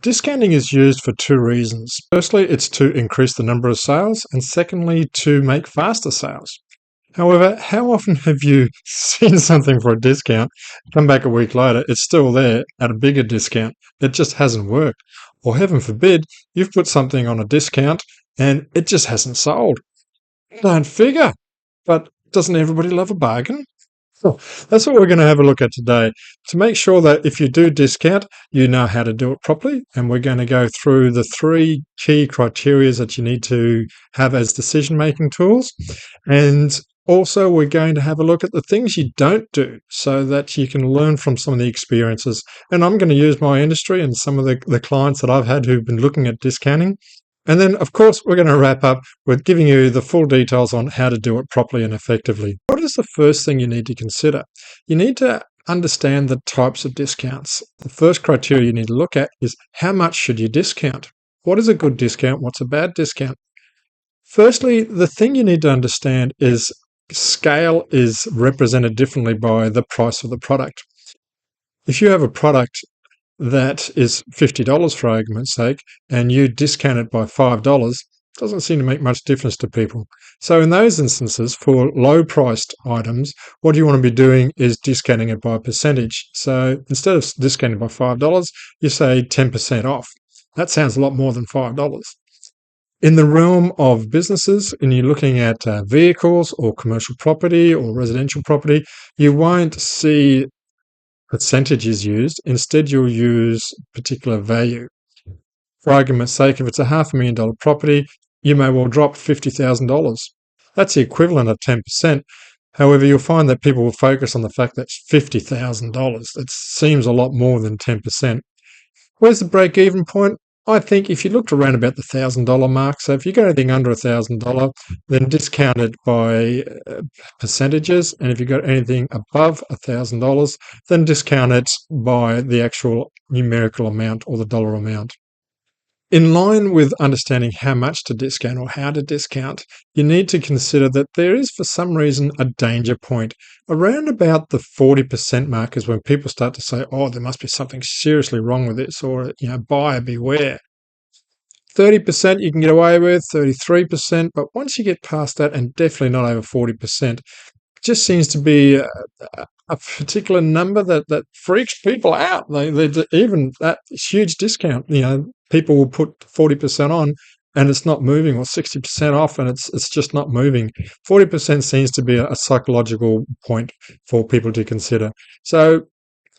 Discounting is used for two reasons. Firstly, it's to increase the number of sales, and secondly, to make faster sales. However, how often have you seen something for a discount, come back a week later, it's still there at a bigger discount? It just hasn't worked. Or heaven forbid, you've put something on a discount and it just hasn't sold. Don't figure. But doesn't everybody love a bargain? So that's what we're going to have a look at today to make sure that if you do discount, you know how to do it properly. And we're going to go through the three key criteria that you need to have as decision-making tools. And also, we're going to have a look at the things you don't do so that you can learn from some of the experiences. And I'm going to use my industry and some of the clients that I've had who've been looking at discounting. And then, of course, we're going to wrap up with giving you the full details on how to do it properly and effectively. What is the first thing you need to consider? You need to understand the types of discounts. The first criteria you need to look at is how much should you discount? What is a good discount? What's a bad discount? Firstly, the thing you need to understand is scale is represented differently by the price of the product. If you have a product that is $50 for argument's sake, and you discount it by $5, doesn't seem to make much difference to people. So in those instances, for low-priced items, what you want to be doing is discounting it by a percentage. So instead of discounting by $5, you say 10% off. That sounds a lot more than $5. In the realm of businesses, and you're looking at vehicles or commercial property or residential property, you won't see percentages used. Instead, you'll use particular value. For argument's sake, if it's a $500,000 property, you may well drop $50,000. That's the equivalent of 10%. However, you'll find that people will focus on the fact that it's $50,000. It seems a lot more than 10%. Where's the break-even point? I think if you looked around about the $1,000 mark, so if you got anything under $1,000, then discount it by percentages, and if you got anything above $1,000, then discount it by the actual numerical amount or the dollar amount. In line with understanding how much to discount or how to discount, you need to consider that there is, for some reason, a danger point. Around about the 40% mark is when people start to say, oh, there must be something seriously wrong with this, or, buyer beware. 30% you can get away with, 33%, but once you get past that, and definitely not over 40%, it just seems to be a particular number that freaks people out. They even that huge discount, people will put 40% on and it's not moving, or 60% off and it's just not moving. 40% seems to be a psychological point for people to consider. So,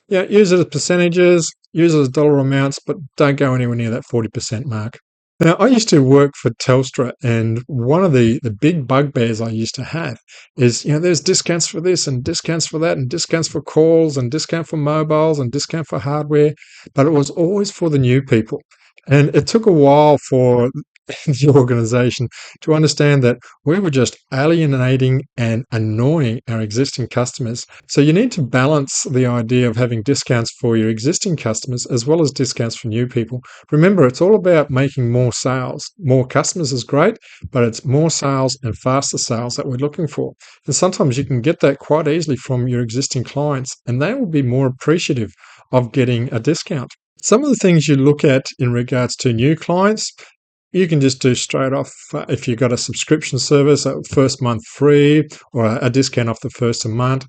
use it as percentages, use it as dollar amounts, but don't go anywhere near that 40% mark. Now, I used to work for Telstra, and one of the big bugbears I used to have is, there's discounts for this and discounts for that and discounts for calls and discount for mobiles and discount for hardware, but it was always for the new people. And it took a while for the organisation to understand that we were just alienating and annoying our existing customers. So you need to balance the idea of having discounts for your existing customers as well as discounts for new people. Remember, it's all about making more sales. More customers is great, but it's more sales and faster sales that we're looking for. And sometimes you can get that quite easily from your existing clients, and they will be more appreciative of getting a discount. Some of the things you look at in regards to new clients, you can just do straight off if you've got a subscription service, a first month free or a discount off the first amount.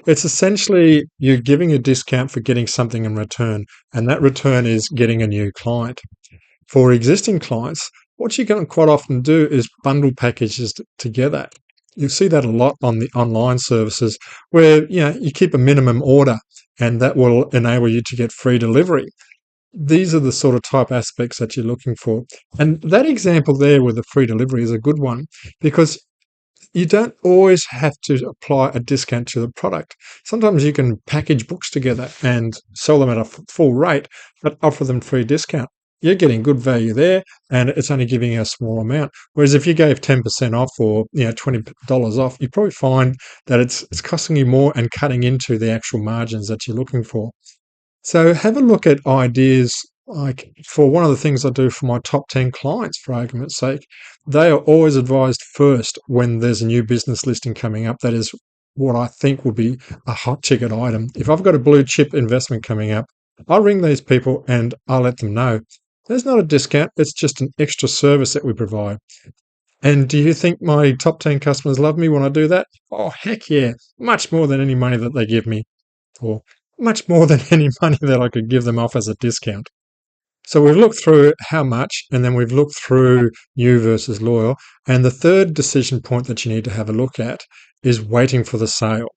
It's essentially you're giving a discount for getting something in return, and that return is getting a new client. For existing clients, what you can quite often do is bundle packages together. You'll see that a lot on the online services where you keep a minimum order, and that will enable you to get free delivery. These are the sort of type aspects that you're looking for. And that example there with the free delivery is a good one, because you don't always have to apply a discount to the product. Sometimes you can package books together and sell them at a full rate, but offer them free discount. You're getting good value there, and it's only giving you a small amount. Whereas if you gave 10% off or $20 off, you probably find that it's costing you more and cutting into the actual margins that you're looking for. So have a look at ideas. Like, for one of the things I do for my top 10 clients, for argument's sake, they are always advised first when there's a new business listing coming up that is what I think would be a hot ticket item. If I've got a blue chip investment coming up, I'll ring these people and I'll let them know there's not a discount, it's just an extra service that we provide. And do you think my top 10 customers love me when I do that? Oh, heck yeah. Much more than any money that they give me, or much more than any money that I could give them off as a discount. So we've looked through how much, and then we've looked through new versus loyal. And the third decision point that you need to have a look at is waiting for the sale.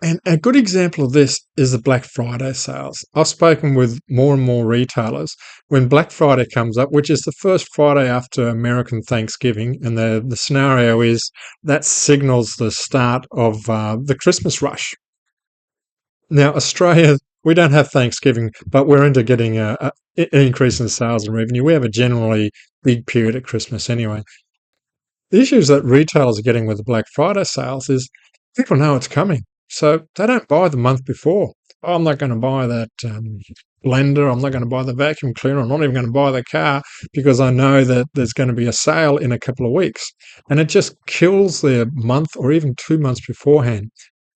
And a good example of this is the Black Friday sales. I've spoken with more and more retailers. When Black Friday comes up, which is the first Friday after American Thanksgiving, and the scenario is that signals the start of the Christmas rush. Now, Australia, we don't have Thanksgiving, but we're into getting an increase in sales and revenue. We have a generally big period at Christmas anyway. The issues that retailers are getting with the Black Friday sales is people know it's coming. So they don't buy the month before. Oh, I'm not going to buy that blender. I'm not going to buy the vacuum cleaner. I'm not even going to buy the car because I know that there's going to be a sale in a couple of weeks. And it just kills their month or even 2 months beforehand.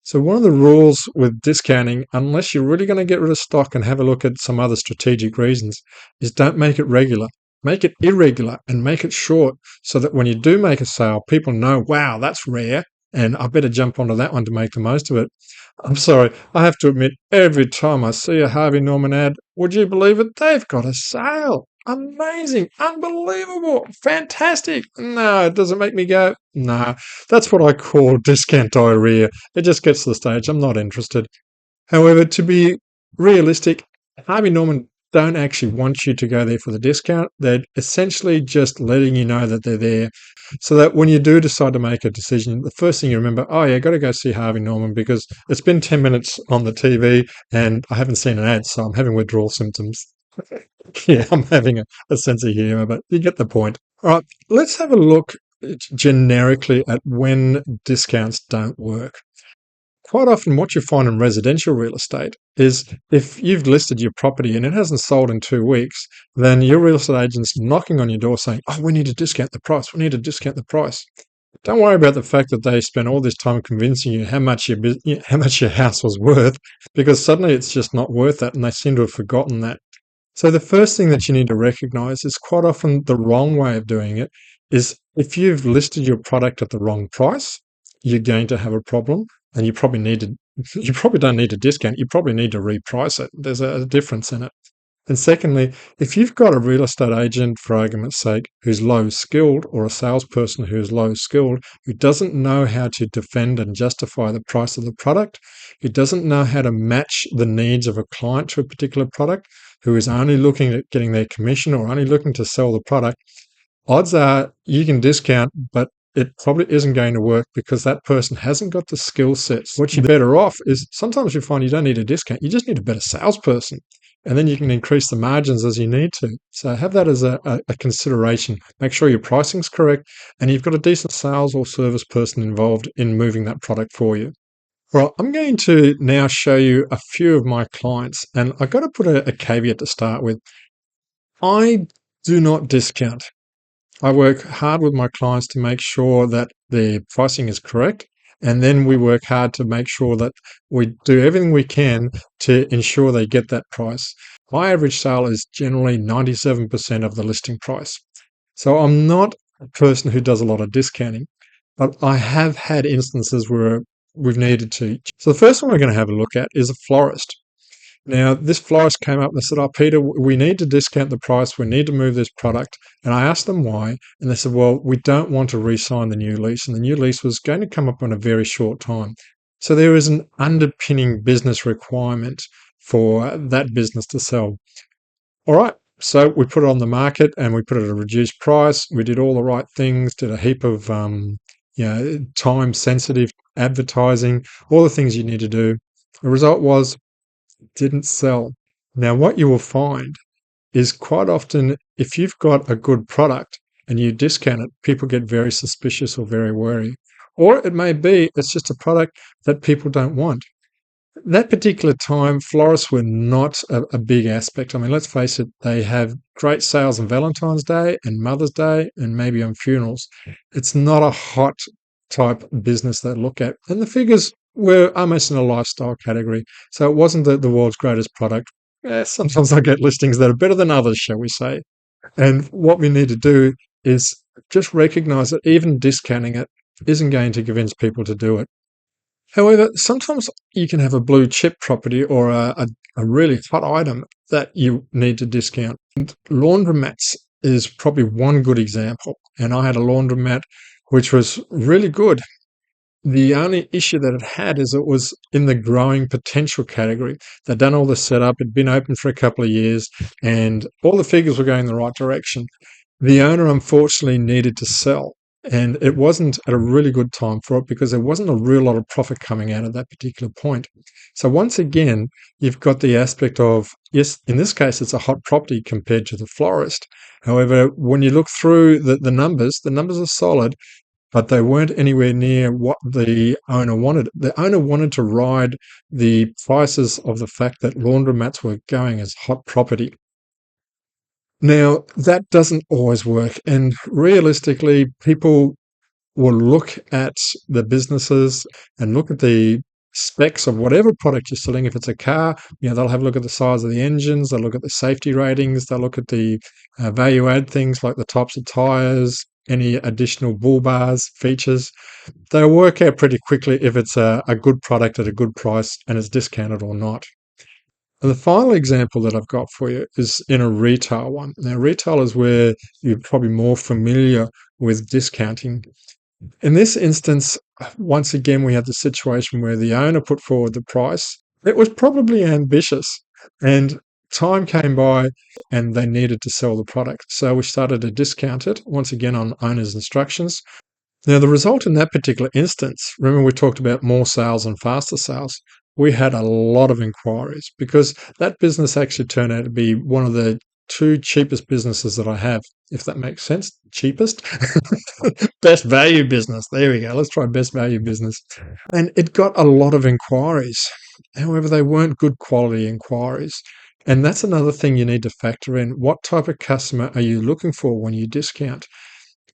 So one of the rules with discounting, unless you're really going to get rid of stock and have a look at some other strategic reasons, is don't make it regular. Make it irregular and make it short so that when you do make a sale, people know, wow, that's rare, and I better jump onto that one to make the most of it. I'm sorry, I have to admit, every time I see a Harvey Norman ad, would you believe it? They've got a sale. Amazing, unbelievable, fantastic. No, it doesn't make me go, no. That's what I call discount diarrhea. It just gets to the stage, I'm not interested. However, to be realistic, Harvey Norman don't actually want you to go there for the discount. They're essentially just letting you know that they're there so that when you do decide to make a decision, the first thing you remember, oh yeah, got to go see Harvey Norman because it's been 10 minutes on the TV and I haven't seen an ad, so I'm having withdrawal symptoms. Yeah, I'm having a sense of humor, but you get the point. All right, let's have a look generically at when discounts don't work. Quite often what you find in residential real estate is if you've listed your property and it hasn't sold in 2 weeks, then your real estate agent's knocking on your door saying, oh, we need to discount the price. We need to discount the price. Don't worry about the fact that they spent all this time convincing you how much your house was worth, because suddenly it's just not worth that, and they seem to have forgotten that. So the first thing that you need to recognize is quite often the wrong way of doing it is if you've listed your product at the wrong price, you're going to have a problem and you probably don't need to discount, you probably need to reprice it. There's a difference in it. And secondly, if you've got a real estate agent, for argument's sake, who's low skilled or a salesperson who's low skilled, who doesn't know how to defend and justify the price of the product, who doesn't know how to match the needs of a client to a particular product, who is only looking at getting their commission or only looking to sell the product, odds are you can discount, but it probably isn't going to work because that person hasn't got the skill sets. What you're better off is sometimes you find you don't need a discount, you just need a better salesperson. And then you can increase the margins as you need to. So have that as a consideration. Make sure your pricing's correct and you've got a decent sales or service person involved in moving that product for you. Well, I'm going to now show you a few of my clients, and I've got to put a caveat to start with. I do not discount. I work hard with my clients to make sure that their pricing is correct. And then we work hard to make sure that we do everything we can to ensure they get that price. My average sale is generally 97% of the listing price. So I'm not a person who does a lot of discounting, but I have had instances where we've needed to. So the first one we're going to have a look at is a florist. Now, this florist came up and said, oh, Peter, we need to discount the price. We need to move this product. And I asked them why. And they said, well, we don't want to re-sign the new lease. And the new lease was going to come up in a very short time. So there is an underpinning business requirement for that business to sell. All right. So we put it on the market and we put it at a reduced price. We did all the right things, did a heap of time-sensitive advertising, all the things you need to do. The result was didn't sell. Now, what you will find is quite often if you've got a good product and you discount it, people get very suspicious or very wary. Or it may be it's just a product that people don't want. That particular time, florists were not a big aspect. I mean, let's face it, they have great sales on Valentine's Day and Mother's Day and maybe on funerals. It's not a hot type business they look at. And the figures were almost in a lifestyle category. So it wasn't the world's greatest product. sometimes I get listings that are better than others, shall we say. And what we need to do is just recognize that even discounting it isn't going to convince people to do it. However, sometimes you can have a blue chip property or a really hot item that you need to discount. And laundromats is probably one good example. And I had a laundromat which was really good. The only issue that it had is it was in the growing potential category. They'd done all the setup, it'd been open for a couple of years, and all the figures were going the right direction. The owner unfortunately needed to sell, and it wasn't at a really good time for it because there wasn't a real lot of profit coming out of that particular point. So once again, you've got the aspect of, yes, in this case, it's a hot property compared to the Florist. However, when you look through the numbers are solid, but they weren't anywhere near what the owner wanted. The owner wanted to ride the prices of the fact that laundromats were going as hot property. Now, that doesn't always work. And realistically, people will look at the businesses and look at the specs of whatever product you're selling. If it's a car, they'll have a look at the size of the engines, they'll look at the safety ratings, they'll look at the value add things like the types of tires, any additional bull bars, features. They'll work out pretty quickly if it's a good product at a good price and it's discounted or not. And the final example that I've got for you is in a retail one. Now, retail is where you're probably more familiar with discounting. In this instance, once again, we had the situation where the owner put forward the price. It was probably ambitious, and time came by and they needed to sell the product. So we started to discount it, once again, on owner's instructions. Now, the result in that particular instance, remember we talked about more sales and faster sales. We had a lot of inquiries because that business actually turned out to be one of the two cheapest businesses that I have, if that makes sense. Cheapest? Best value business. There we go. Let's try best value business. And it got a lot of inquiries. However, they weren't good quality inquiries. And that's another thing you need to factor in. What type of customer are you looking for when you discount?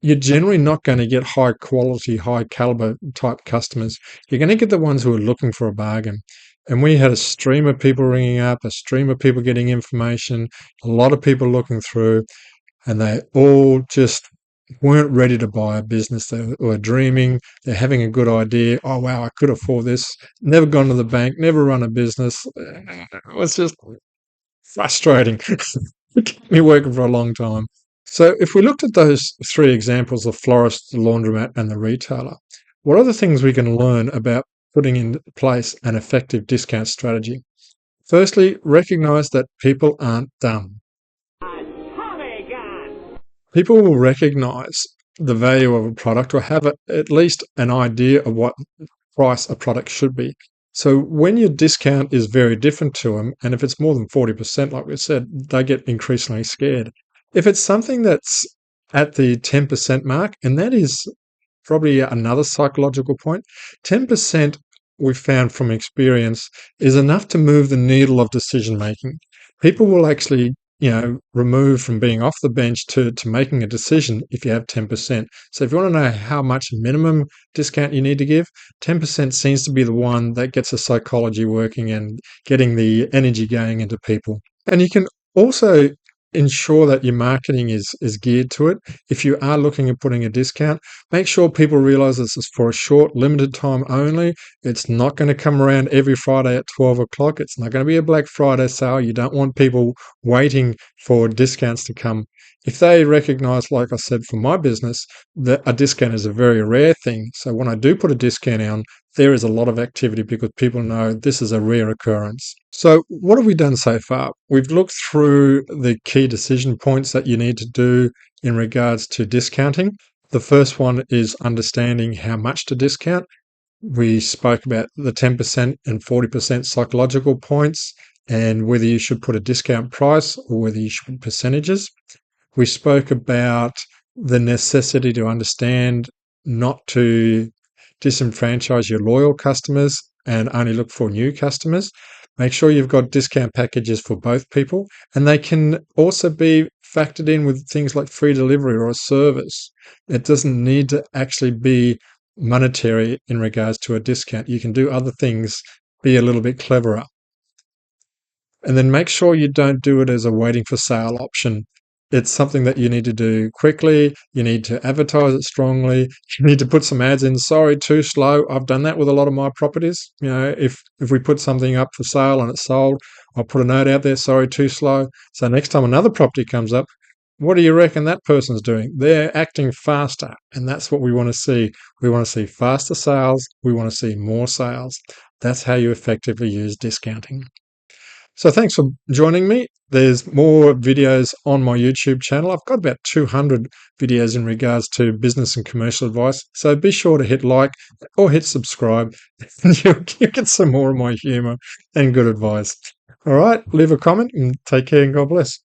You're generally not going to get high quality, high caliber type customers. You're going to get the ones who are looking for a bargain. And we had a stream of people ringing up, a stream of people getting information, a lot of people looking through, and they all just weren't ready to buy a business. They were dreaming, they're having a good idea. Oh, wow, I could afford this. Never gone to the bank, never run a business. It was just frustrating. It kept me working for a long time. So if we looked at those three examples, the florist, the laundromat, and the retailer, what are the things we can learn about putting in place an effective discount strategy? Firstly, recognize that people aren't dumb. People will recognize the value of a product or have at least an idea of what price a product should be. So when your discount is very different to them, and if it's more than 40%, like we said, they get increasingly scared. If it's something that's at the 10% mark, and that is probably another psychological point, 10% we've found from experience is enough to move the needle of decision making. People will actually remove from being off the bench to making a decision if you have 10%. So if you want to know how much minimum discount you need to give, 10% seems to be the one that gets the psychology working and getting the energy going into people. And you can also ensure that your marketing is geared to it. If you are looking at putting a discount, make sure people realize this is for a short, limited time only. It's not going to come around every Friday at 12 o'clock. It's not going to be a Black Friday sale. You don't want people waiting for discounts to come. If they recognize, like I said, for my business, that a discount is a very rare thing. So when I do put a discount on, there is a lot of activity because people know this is a rare occurrence. So what have we done so far? We've looked through the key decision points that you need to do in regards to discounting. The first one is understanding how much to discount. We spoke about the 10% and 40% psychological points and whether you should put a discount price or whether you should put percentages. We spoke about the necessity to understand not to disenfranchise your loyal customers and only look for new customers. Make sure you've got discount packages for both people, and they can also be factored in with things like free delivery or a service. It doesn't need to actually be monetary in regards to a discount. You can do other things, be a little bit cleverer. And then make sure you don't do it as a waiting for sale option. It's something that you need to do quickly. You need to advertise it strongly. You need to put some ads in. Sorry, too slow. I've done that with a lot of my properties. You know, if we put something up for sale and it's sold, I'll put a note out there. Sorry, too slow. So next time another property comes up, what do you reckon that person's doing? They're acting faster, and that's what we want to see. We want to see faster sales. We want to see more sales. That's how you effectively use discounting. So thanks for joining me. There's more videos on my YouTube channel. I've got about 200 videos in regards to business and commercial advice. So be sure to hit like or hit subscribe. And you'll get some more of my humor and good advice. All right, leave a comment and take care and God bless.